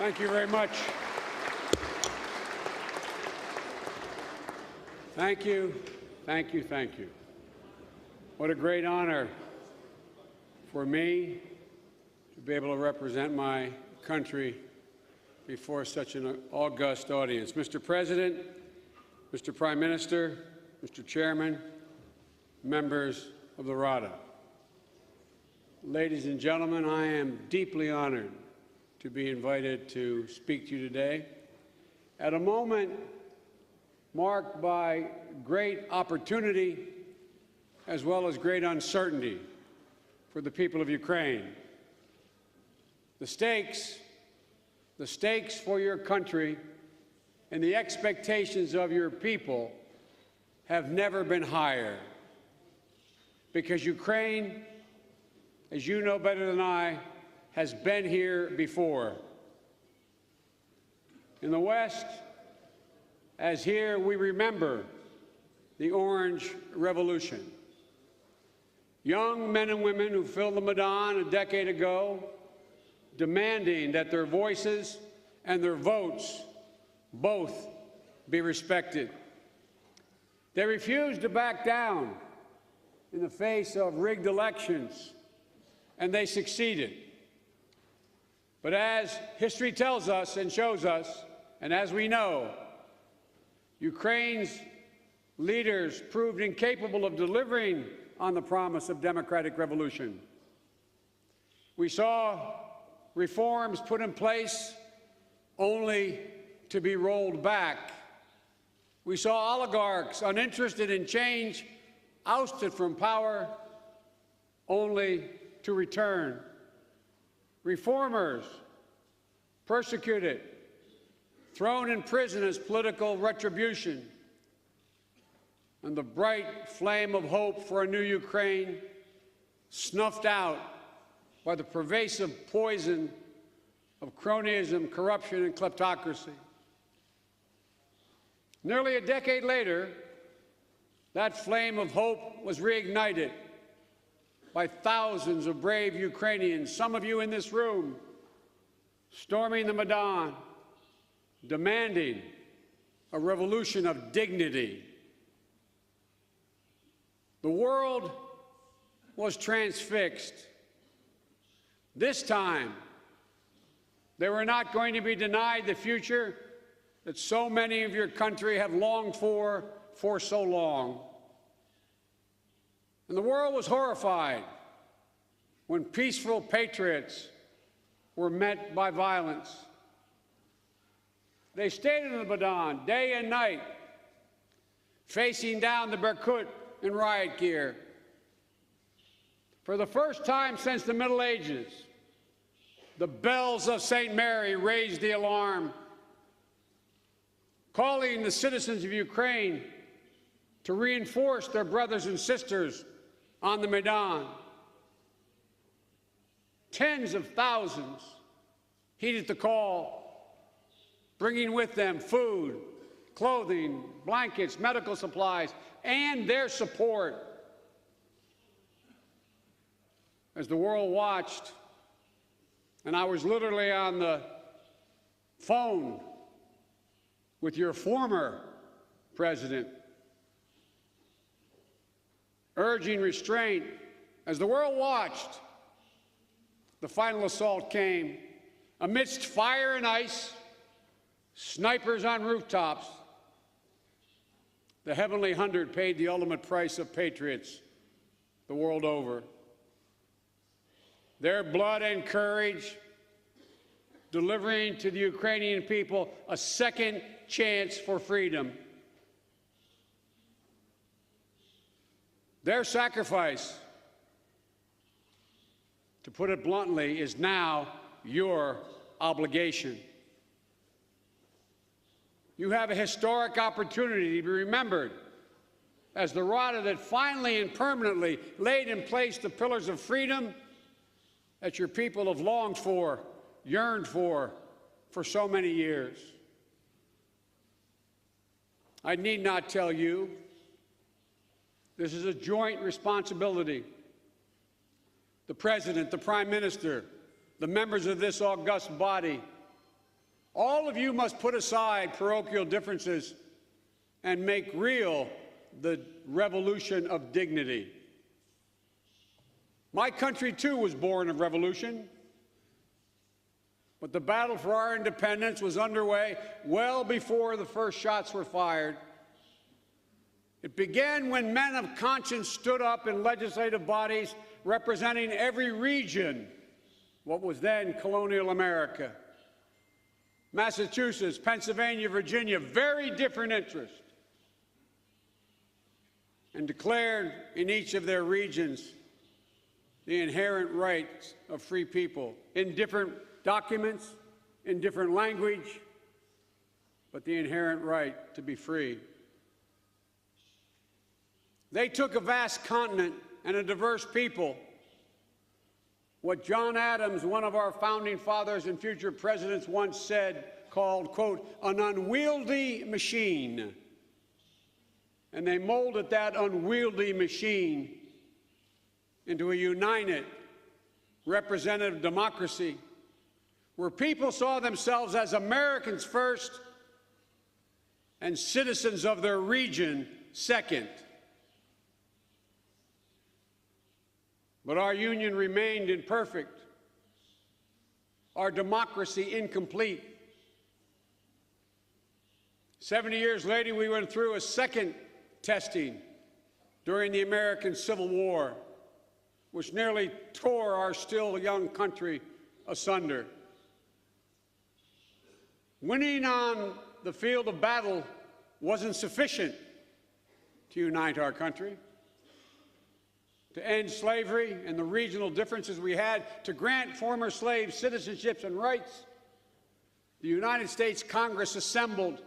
Thank you very much. Thank you, thank you, thank you. What a great honor for me to be able to represent my country before such an august audience. Mr. President, Mr. Prime Minister, Mr. Chairman, members of the Rada. Ladies and gentlemen, I am deeply honored to be invited to speak to you today at a moment marked by great opportunity as well as great uncertainty for the people of Ukraine. The stakes for your country and the expectations of your people have never been higher, because Ukraine, as you know better than I, has been here before. In the West, as here, we remember the Orange Revolution. Young men and women who filled the Maidan a decade ago, demanding that their voices and their votes both be respected. They refused to back down in the face of rigged elections, and they succeeded. But as history tells us and shows us, and as we know, Ukraine's leaders proved incapable of delivering on the promise of democratic revolution. We saw reforms put in place only to be rolled back. We saw oligarchs uninterested in change ousted from power only to return. Reformers persecuted, thrown in prison as political retribution, and the bright flame of hope for a new Ukraine snuffed out by the pervasive poison of cronyism, corruption, and kleptocracy. Nearly a decade later, that flame of hope was reignited by thousands of brave Ukrainians, some of you in this room, storming the Maidan, demanding a revolution of dignity. The world was transfixed. This time, they were not going to be denied the future that so many of your country have longed for so long. And the world was horrified when peaceful patriots were met by violence. They stayed in the Maidan day and night, facing down the Berkut in riot gear. For the first time since the Middle Ages, the bells of St. Mary raised the alarm, calling the citizens of Ukraine to reinforce their brothers and sisters on the Maidan. Tens of thousands heeded the call, bringing with them food, clothing, blankets, medical supplies, and their support. As the world watched, and I was literally on the phone with your former president, urging restraint. As the world watched, the final assault came. Amidst fire and ice, snipers on rooftops, the Heavenly 100 paid the ultimate price of patriots the world over. Their blood and courage delivering to the Ukrainian people a second chance for freedom. Their sacrifice, to put it bluntly, is now your obligation. You have a historic opportunity to be remembered as the Rada that finally and permanently laid in place the pillars of freedom that your people have longed for, yearned for so many years. I need not tell you, this is a joint responsibility. The President, the Prime Minister, the members of this august body, All of you must put aside parochial differences and make real the revolution of dignity. My country, too, was born of revolution, but the battle for our independence was underway well before the first shots were fired. It began when men of conscience stood up in legislative bodies representing every region, what was then colonial America. Massachusetts, Pennsylvania, Virginia, very different interests, and declared in each of their regions the inherent rights of free people in different documents, in different language, but the inherent right to be free. They took a vast continent and a diverse people, what John Adams, one of our founding fathers and future presidents, once said, called, quote, an unwieldy machine. And they molded that unwieldy machine into a united representative democracy where people saw themselves as Americans first and citizens of their region second. But our union remained imperfect, our democracy incomplete. 70 years later, we went through a second testing during the American Civil War, which nearly tore our still young country asunder. Winning on the field of battle wasn't sufficient to unite our country, to end slavery and the regional differences we had, to grant former slaves citizenships and rights. The United States Congress assembled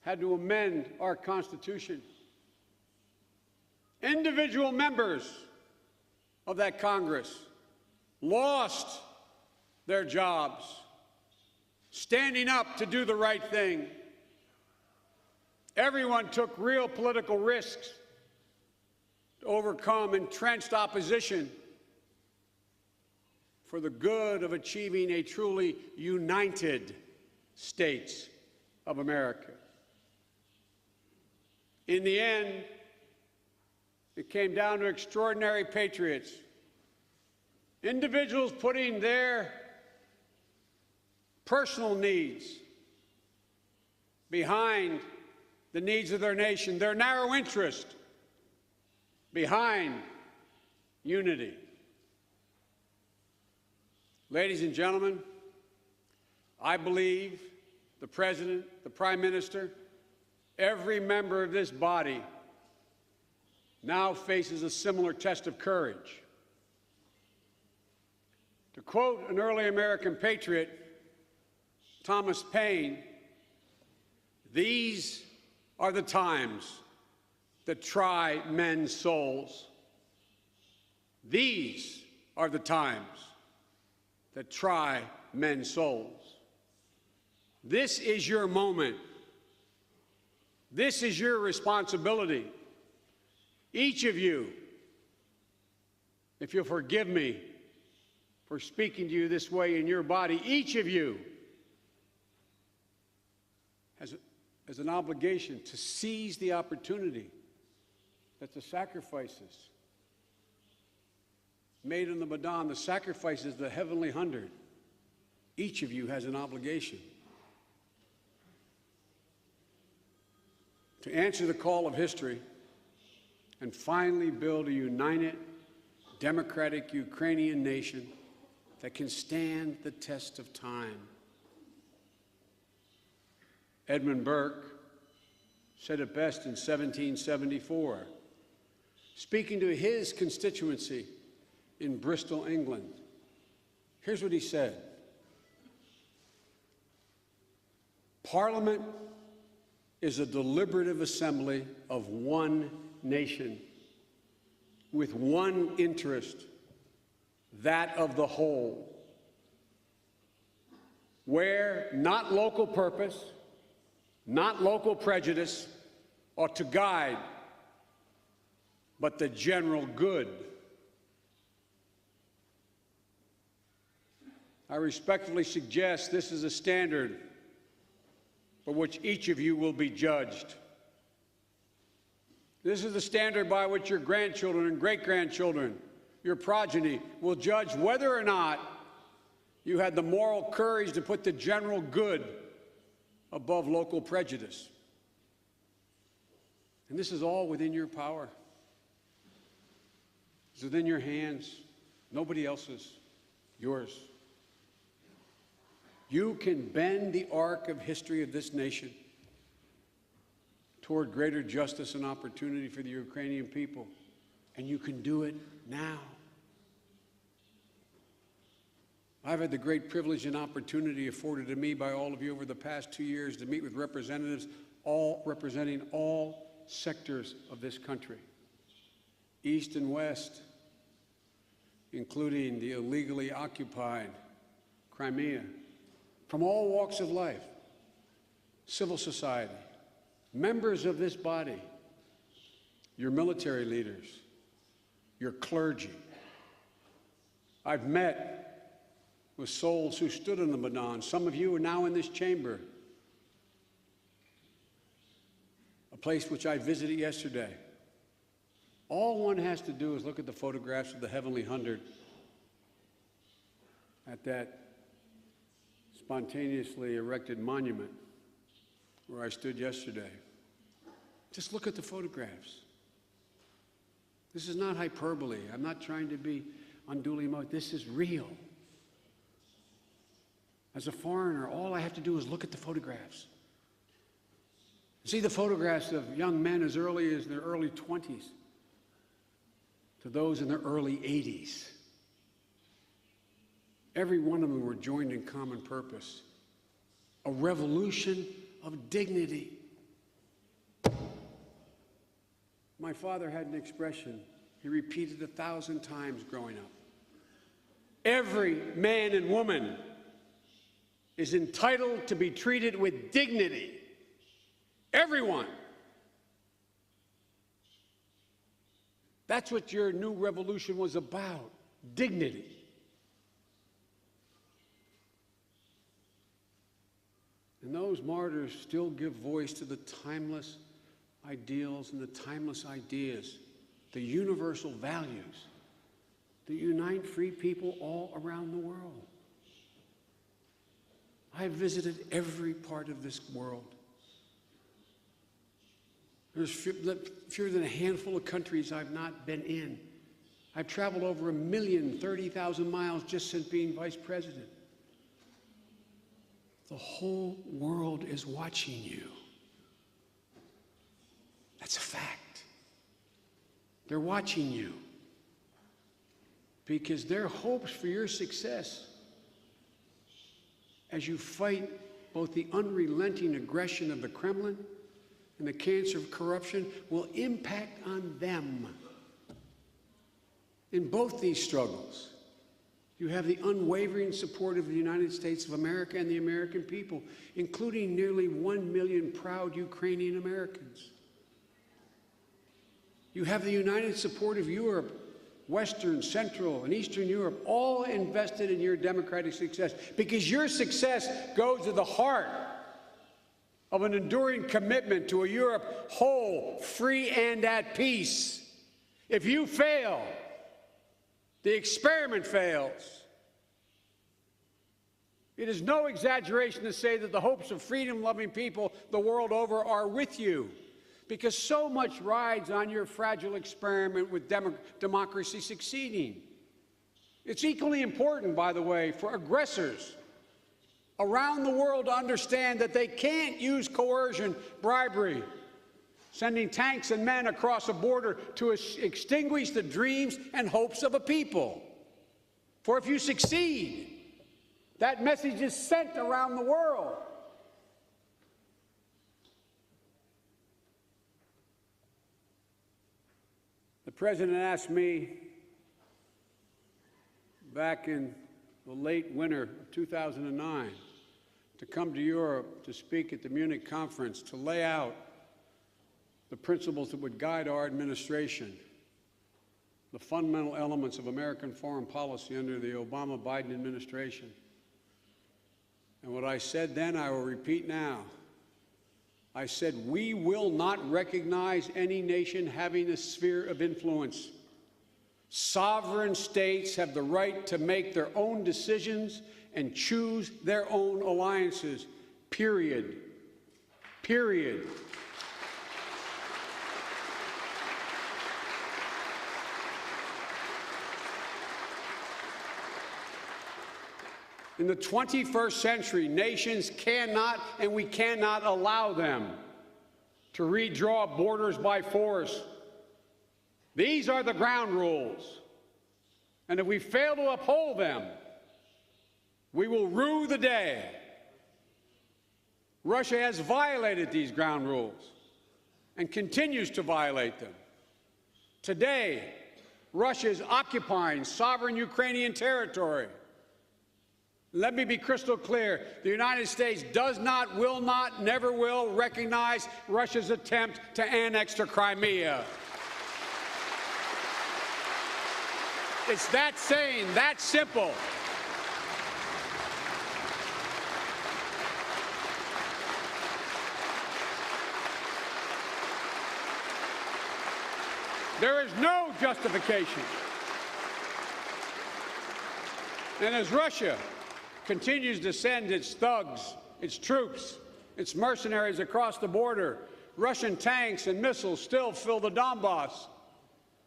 had to amend our Constitution. Individual members of that Congress lost their jobs, standing up to do the right thing. Everyone took real political risks to overcome entrenched opposition for the good of achieving a truly united States of America. In the end, it came down to extraordinary patriots, individuals putting their personal needs behind the needs of their nation, their narrow interest behind unity. Ladies and gentlemen, I believe the President, the Prime Minister, every member of this body now faces a similar test of courage. To quote an early American patriot, Thomas Paine, these are the times that try men's souls. These are the times that try men's souls. This is your moment. This is your responsibility. Each of you, if you'll forgive me for speaking to you this way in your body, each of you has an obligation to seize the opportunity that the sacrifices made in the Madon, the sacrifices of the heavenly hundred, each of you has an obligation to answer the call of history and finally build a united, democratic Ukrainian nation that can stand the test of time. Edmund Burke said it best in 1774, speaking to his constituency in Bristol, England. Here's what he said: Parliament is a deliberative assembly of one nation with one interest, that of the whole, where not local purpose, not local prejudice ought to guide, but the general good. I respectfully suggest this is a standard for which each of you will be judged. This is the standard by which your grandchildren and great-grandchildren, your progeny, will judge whether or not you had the moral courage to put the general good above local prejudice. And this is all within your power. It's within your hands, nobody else's, yours. You can bend the arc of history of this nation toward greater justice and opportunity for the Ukrainian people, and you can do it now. I've had the great privilege and opportunity afforded to me by all of you over the past 2 years to meet with representatives, all representing all sectors of this country, East and West, including the illegally occupied Crimea, from all walks of life, civil society, members of this body, your military leaders, your clergy. I've met with souls who stood in the Maidan. Some of you are now in this chamber, a place which I visited yesterday. All one has to do is look at the photographs of the Heavenly Hundred at that spontaneously erected monument where I stood yesterday. Just look at the photographs. This is not hyperbole. I'm not trying to be unduly emotional. This is real. As a foreigner, all I have to do is look at the photographs. See the photographs of young men as early as their early 20s to those in their early 80s. Every one of them were joined in common purpose, a revolution of dignity. My father had an expression he repeated 1,000 times growing up. Every man and woman is entitled to be treated with dignity. Everyone. That's what your new revolution was about, dignity. And those martyrs still give voice to the timeless ideals and the timeless ideas, the universal values that unite free people all around the world. I've visited every part of this world. There's fewer than a handful of countries I've not been in. I've traveled over 1,030,000 miles just since being vice president. The whole world is watching you. That's a fact. They're watching you because their hopes for your success as you fight both the unrelenting aggression of the Kremlin and the cancer of corruption will impact on them. In both these struggles, you have the unwavering support of the United States of America and the American people, including nearly 1 million proud Ukrainian Americans. You have the united support of Europe, Western, Central, and Eastern Europe, all invested in your democratic success, because your success goes to the heart of an enduring commitment to a Europe whole, free, and at peace. If you fail, the experiment fails. It is no exaggeration to say that the hopes of freedom-loving people the world over are with you, because so much rides on your fragile experiment with democracy succeeding. It's equally important, by the way, for aggressors around the world to understand that they can't use coercion, bribery, sending tanks and men across a border to extinguish the dreams and hopes of a people. For if you succeed, that message is sent around the world. The president asked me back in the late winter of 2009 to come to Europe to speak at the Munich conference to lay out the principles that would guide our administration, the fundamental elements of American foreign policy under the Obama-Biden administration. And what I said then, I will repeat now. I said, we will not recognize any nation having a sphere of influence. Sovereign states have the right to make their own decisions and choose their own alliances, period. Period. In the 21st century, nations cannot and we cannot allow them to redraw borders by force. These are the ground rules. And if we fail to uphold them, we will rue the day. Russia has violated these ground rules and continues to violate them. Today, Russia is occupying sovereign Ukrainian territory. Let me be crystal clear. The United States does not, will not, never will recognize Russia's attempt to annex to Crimea. It's that sane, that simple. There is no justification. And as Russia continues to send its thugs, its troops, its mercenaries across the border, Russian tanks and missiles still fill the Donbass.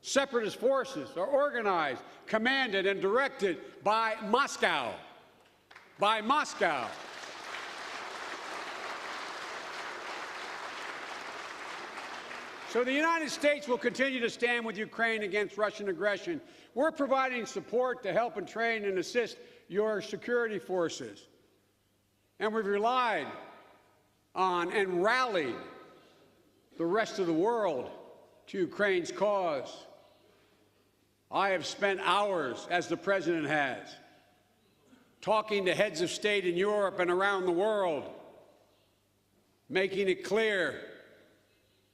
Separatist forces are organized, commanded, and directed by Moscow. By Moscow. So the United States will continue to stand with Ukraine against Russian aggression. We're providing support to help and train and assist your security forces. And we've relied on and rallied the rest of the world to Ukraine's cause. I have spent hours, as the President has, talking to heads of state in Europe and around the world, making it clear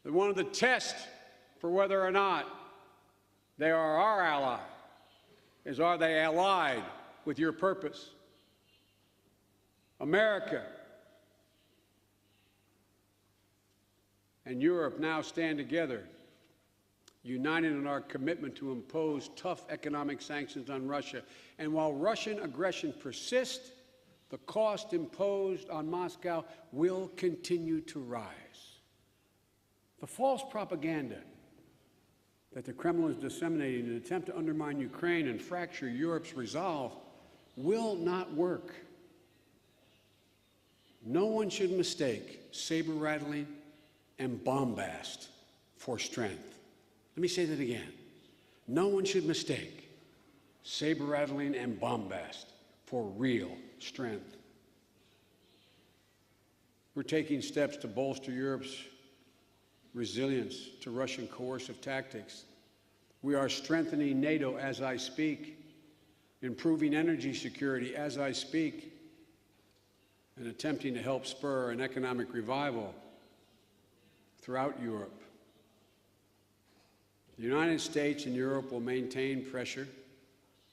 that one of the tests for whether or not they are our ally is, are they allied with your purpose? America and Europe now stand together, united in our commitment to impose tough economic sanctions on Russia. And while Russian aggression persists, the cost imposed on Moscow will continue to rise. The false propaganda that the Kremlin is disseminating in an attempt to undermine Ukraine and fracture Europe's resolve will not work. No one should mistake saber-rattling and bombast for strength. Let me say that again. No one should mistake saber-rattling and bombast for real strength. We're taking steps to bolster Europe's resilience to Russian coercive tactics. We are strengthening NATO as I speak, improving energy security as I speak, and attempting to help spur an economic revival throughout Europe. The United States and Europe will maintain pressure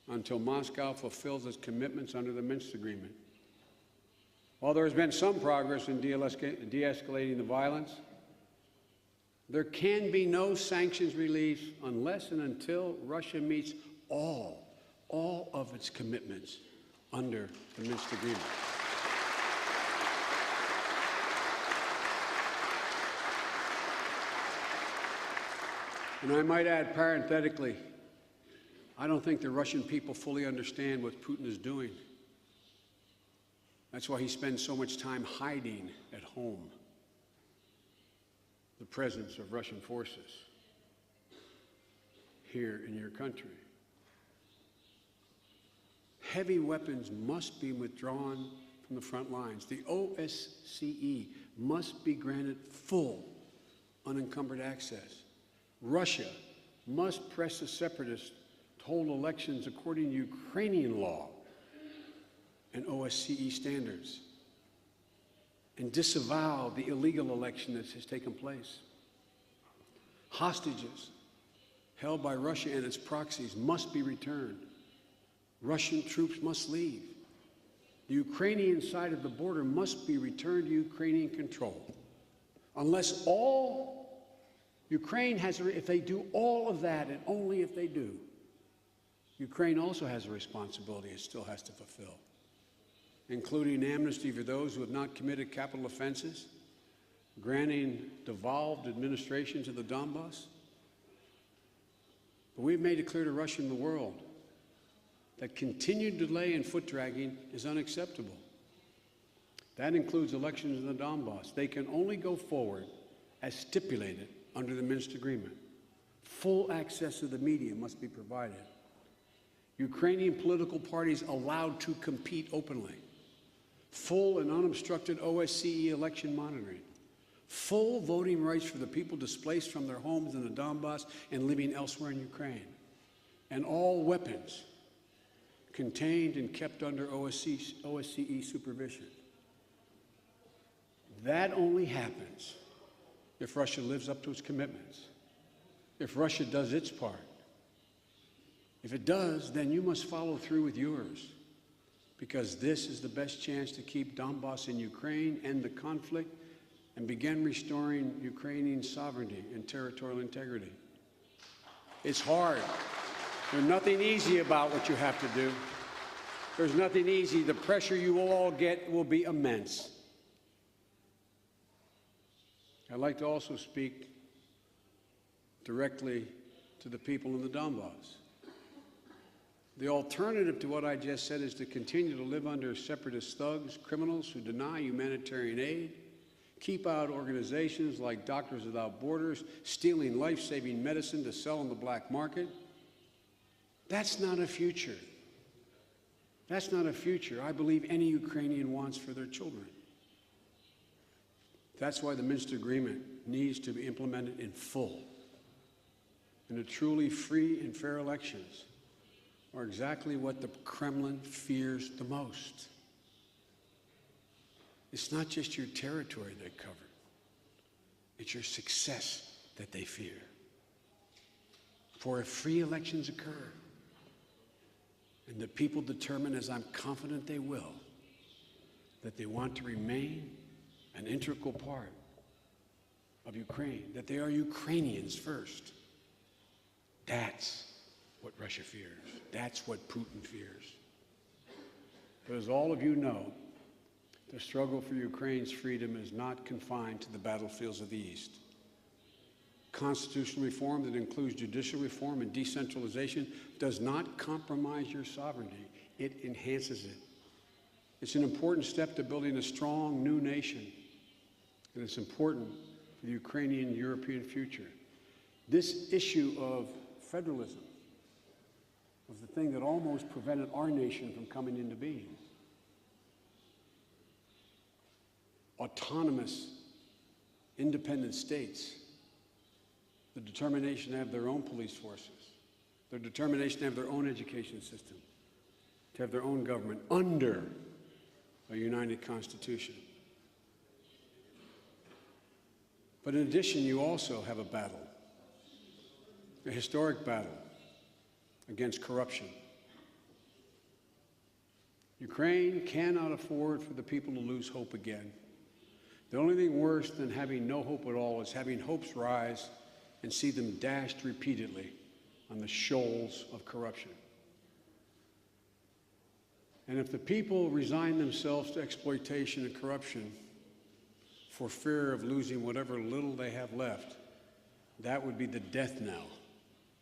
until Moscow fulfills its commitments under the Minsk Agreement. While there has been some progress in de-escalating the violence, there can be no sanctions relief unless and until Russia meets all of its commitments under the Minsk Agreement. And I might add parenthetically, I don't think the Russian people fully understand what Putin is doing. That's why he spends so much time hiding at home the presence of Russian forces here in your country. Heavy weapons must be withdrawn from the front lines. The OSCE must be granted full, unencumbered access. Russia must press the separatists to hold elections according to Ukrainian law and OSCE standards, and disavow the illegal election that has taken place. Hostages held by Russia and its proxies must be returned. Russian troops must leave. The Ukrainian side of the border must be returned to Ukrainian control. Unless Ukraine has, if they do all of that, and only if they do, Ukraine also has a responsibility it still has to fulfill, including amnesty for those who have not committed capital offenses, granting devolved administration to the Donbass. But we've made it clear to Russia and the world that continued delay and foot-dragging is unacceptable. That includes elections in the Donbass. They can only go forward as stipulated under the Minsk agreement. Full access to the media must be provided. Ukrainian political parties allowed to compete openly. Full and unobstructed OSCE election monitoring. Full voting rights for the people displaced from their homes in the Donbass and living elsewhere in Ukraine. And all weapons contained and kept under OSCE supervision. That only happens if Russia lives up to its commitments, if Russia does its part. If it does, then you must follow through with yours, because this is the best chance to keep Donbass in Ukraine, end the conflict, and begin restoring Ukrainian sovereignty and territorial integrity. It's hard. There's nothing easy about what you have to do. There's nothing easy. The pressure you will all get will be immense. I'd like to also speak directly to the people in the Donbass. The alternative to what I just said is to continue to live under separatist thugs, criminals who deny humanitarian aid, keep out organizations like Doctors Without Borders, stealing life-saving medicine to sell on the black market. That's not a future. That's not a future I believe any Ukrainian wants for their children. That's why the Minsk agreement needs to be implemented in full. And the truly free and fair elections are exactly what the Kremlin fears the most. It's not just your territory they cover. It's your success that they fear. For if free elections occur, and the people determine, as I'm confident they will, that they want to remain an integral part of Ukraine, that they are Ukrainians first, that's what Russia fears. That's what Putin fears. But as all of you know, the struggle for Ukraine's freedom is not confined to the battlefields of the East. Constitutional reform that includes judicial reform and decentralization does not compromise your sovereignty. It enhances it. It's an important step to building a strong new nation, and it's important for the Ukrainian European future. This issue of federalism was the thing that almost prevented our nation from coming into being. Autonomous, independent states, the determination to have their own police forces, their determination to have their own education system, to have their own government under a united constitution. But in addition, you also have a battle, a historic battle against corruption. Ukraine cannot afford for the people to lose hope again. The only thing worse than having no hope at all is having hopes rise and see them dashed repeatedly on the shoals of corruption. And if the people resign themselves to exploitation and corruption for fear of losing whatever little they have left, that would be the death knell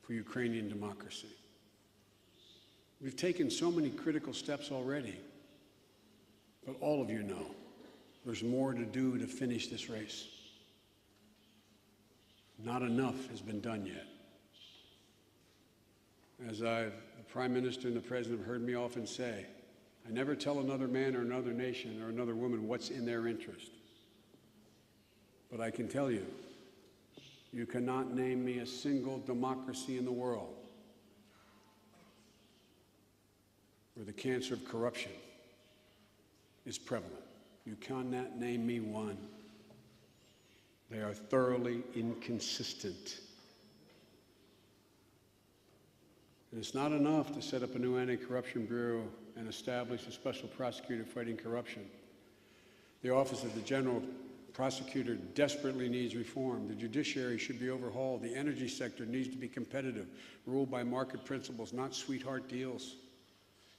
for Ukrainian democracy. We've taken so many critical steps already, but all of you know there's more to do to finish this race. Not enough has been done yet. As the Prime Minister and the President have heard me often say, I never tell another man or another nation or another woman what's in their interest. But I can tell you, you cannot name me a single democracy in the world where the cancer of corruption is prevalent. You cannot name me one. They are thoroughly inconsistent. And it's not enough to set up a new anti-corruption bureau and establish a special prosecutor fighting corruption. The Office of the General Prosecutor desperately needs reform. The judiciary should be overhauled. The energy sector needs to be competitive, ruled by market principles, not sweetheart deals.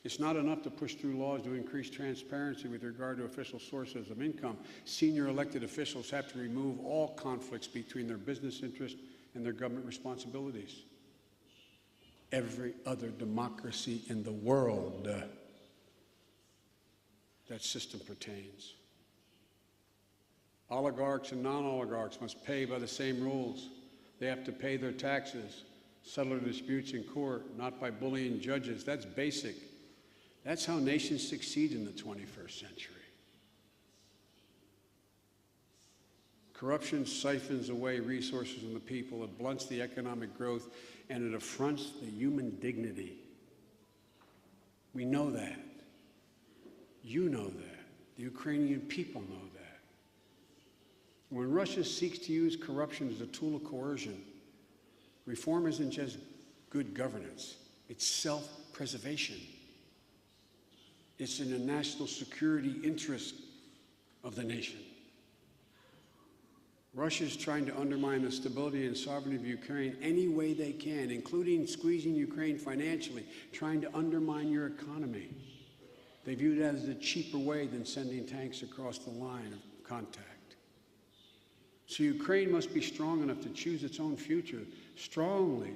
It's not enough to push through laws to increase transparency with regard to official sources of income. Senior elected officials have to remove all conflicts between their business interests and their government responsibilities. Every other democracy in the world, that system pertains. Oligarchs and non-oligarchs must pay by the same rules. They have to pay their taxes, settle their disputes in court, not by bullying judges. That's basic. That's how nations succeed in the 21st century. Corruption siphons away resources from the people, it blunts the economic growth, and it affronts the human dignity. We know that. You know that. The Ukrainian people know that. When Russia seeks to use corruption as a tool of coercion, reform isn't just good governance, it's self-preservation. It's in the national security interest of the nation. Russia is trying to undermine the stability and sovereignty of Ukraine any way they can, including squeezing Ukraine financially, trying to undermine your economy. They view that as a cheaper way than sending tanks across the line of contact. So Ukraine must be strong enough to choose its own future strongly,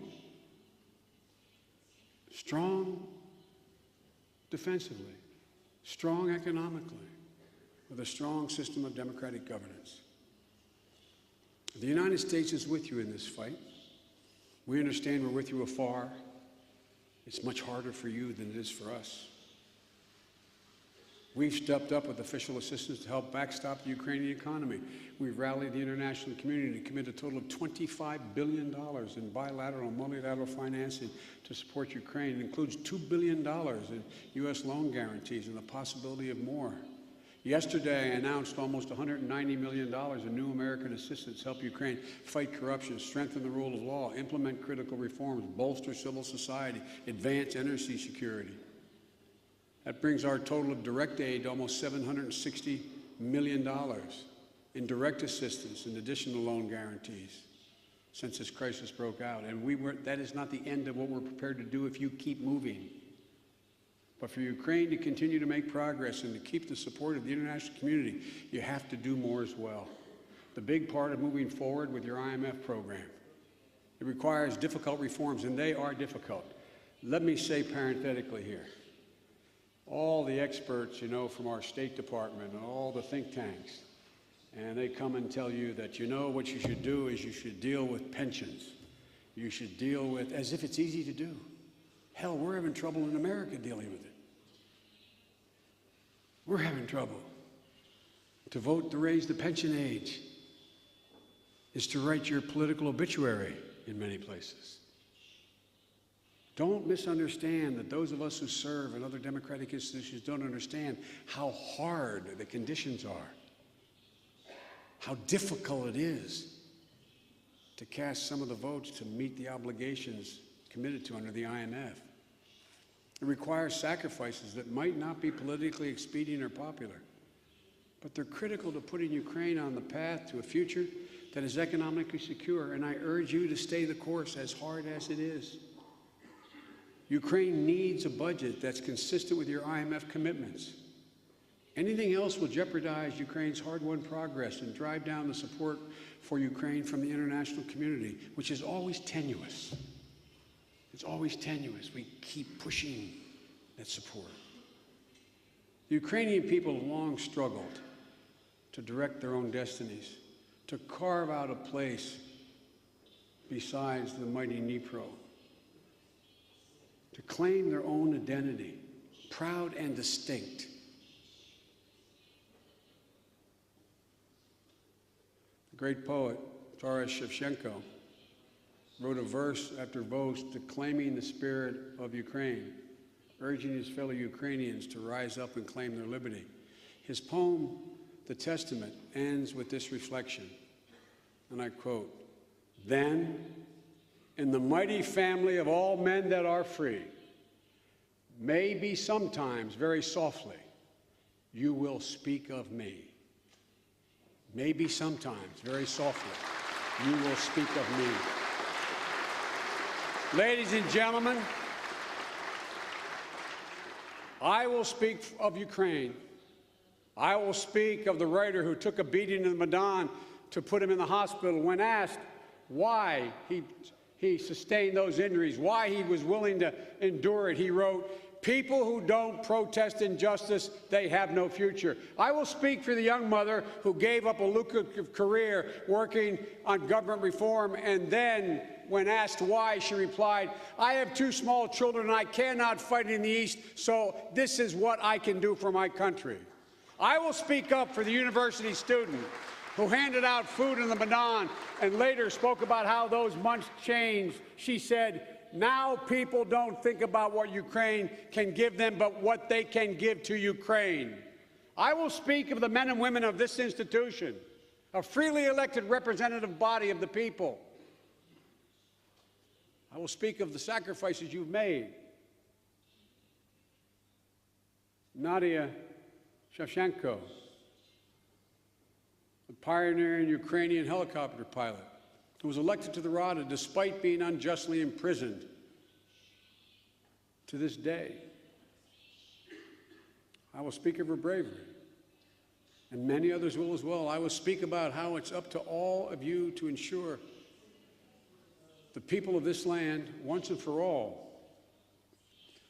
strong defensively, strong economically, with a strong system of democratic governance. The United States is with you in this fight. We understand we're with you afar. It's much harder for you than it is for us. We've stepped up with official assistance to help backstop the Ukrainian economy. We've rallied the international community to commit a total of $25 billion in bilateral and multilateral financing to support Ukraine. It includes $2 billion in U.S. loan guarantees and the possibility of more. Yesterday, I announced almost $190 million in new American assistance to help Ukraine fight corruption, strengthen the rule of law, implement critical reforms, bolster civil society, advance energy security. That brings our total of direct aid to almost $760 million in direct assistance in addition to loan guarantees since this crisis broke out. And that is not the end of what we're prepared to do if you keep moving. But for Ukraine to continue to make progress and to keep the support of the international community, you have to do more as well. The big part of moving forward with your IMF program. It requires difficult reforms, and they are difficult. Let me say parenthetically here, all the experts, from our State Department and all the think tanks, and they come and tell you that, what you should do is you should deal with pensions. You should deal with, as if it's easy to do. Hell, we're having trouble in America dealing with it. We're having trouble. To vote to raise the pension age is to write your political obituary in many places. Don't misunderstand that those of us who serve in other democratic institutions don't understand how hard the conditions are, how difficult it is to cast some of the votes to meet the obligations committed to under the IMF. It requires sacrifices that might not be politically expedient or popular, but they're critical to putting Ukraine on the path to a future that is economically secure, and I urge you to stay the course as hard as it is. Ukraine needs a budget that's consistent with your IMF commitments. Anything else will jeopardize Ukraine's hard-won progress and drive down the support for Ukraine from the international community, which is always tenuous. It's always tenuous. We keep pushing that support. The Ukrainian people have long struggled to direct their own destinies, to carve out a place besides the mighty Dnipro, to claim their own identity, proud and distinct. The great poet, Taras Shevchenko, wrote a verse after verse declaiming the spirit of Ukraine, urging his fellow Ukrainians to rise up and claim their liberty. His poem, The Testament, ends with this reflection, and I quote, "Then, in the mighty family of all men that are free, maybe sometimes, very softly, you will speak of me. Maybe sometimes, very softly, you will speak of me. Ladies and gentlemen, I will speak of Ukraine. I will speak of the writer who took a beating in the Maidan to put him in the hospital. When asked why he sustained those injuries, why he was willing to endure it, he wrote, "People who don't protest injustice, they have no future." I will speak for the young mother who gave up a lucrative career working on government reform, and then, when asked why, she replied, "I have 2 small children and I cannot fight in the East, so this is what I can do for my country." I will speak up for the university student who handed out food in the Maidan and later spoke about how those months changed. She said, "Now people don't think about what Ukraine can give them, but what they can give to Ukraine." I will speak of the men and women of this institution, a freely elected representative body of the people. I will speak of the sacrifices you've made. Nadia Shevchenko, a pioneering Ukrainian helicopter pilot, who was elected to the Rada despite being unjustly imprisoned to this day. I will speak of her bravery, and many others will as well. I will speak about how it's up to all of you to ensure the people of this land, once and for all,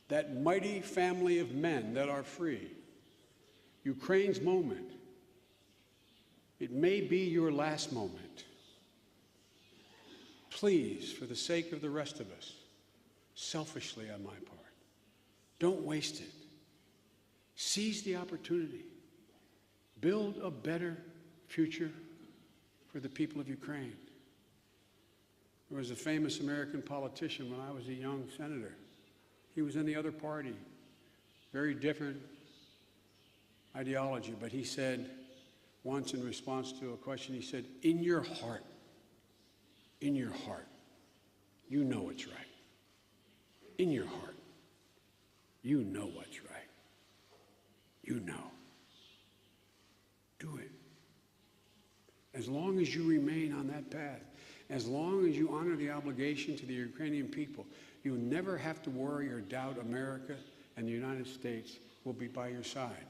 that mighty family of men that are free. Ukraine's moment, it may be your last moment. Please, for the sake of the rest of us, selfishly on my part, don't waste it. Seize the opportunity. Build a better future for the people of Ukraine. There was a famous American politician when I was a young senator. He was in the other party, very different ideology, but he said once in response to a question, he said, in your heart, you know what's right. In your heart, you know what's right. You know. Do it. As long as you remain on that path, as long as you honor the obligation to the Ukrainian people, you'll never have to worry or doubt America and the United States will be by your side.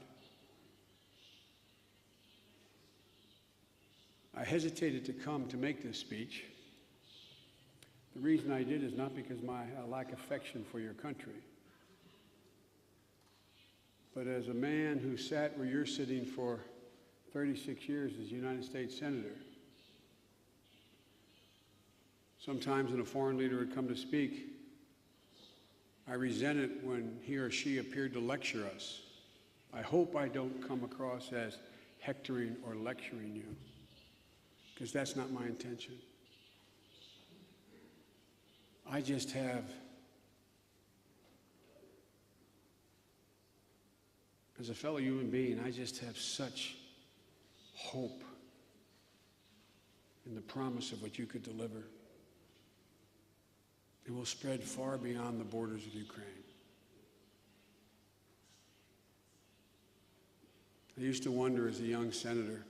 I hesitated to come to make this speech. The reason I did is not because I lack affection for your country, but as a man who sat where you're sitting for 36 years as United States Senator, sometimes when a foreign leader would come to speak, I resent it when he or she appeared to lecture us. I hope I don't come across as hectoring or lecturing you, because that's not my intention. I just have, as a fellow human being, I just have such hope in the promise of what you could deliver. It will spread far beyond the borders of Ukraine. I used to wonder as a young senator,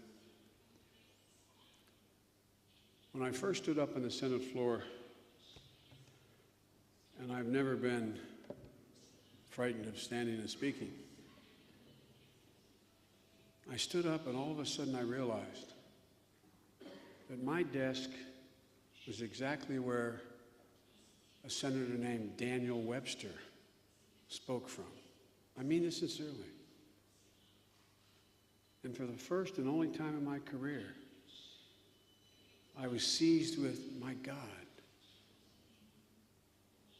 when I first stood up on the Senate floor, and I've never been frightened of standing and speaking, I stood up and all of a sudden I realized that my desk was exactly where a senator named Daniel Webster spoke from. I mean this sincerely. And for the first and only time in my career, I was seized with, my God,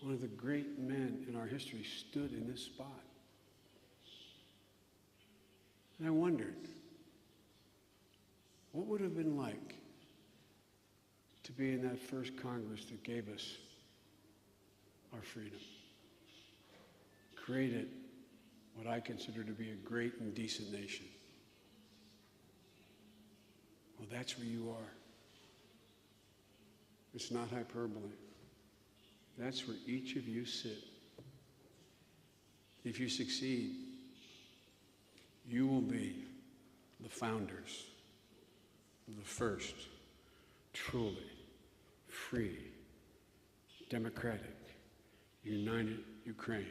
one of the great men in our history stood in this spot. And I wondered, what would it have been like to be in that first Congress that gave us our freedom, created what I consider to be a great and decent nation? Well, that's where you are. It's not hyperbole. That's where each of you sit. If you succeed, you will be the founders of the first truly free, democratic, united Ukraine.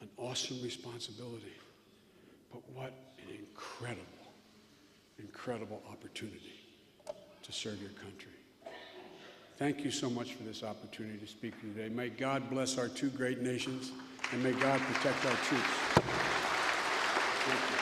An awesome responsibility, but what an incredible opportunity to serve your country. Thank you so much for this opportunity to speak to you today. May God bless our two great nations, and may God protect our troops. Thank you.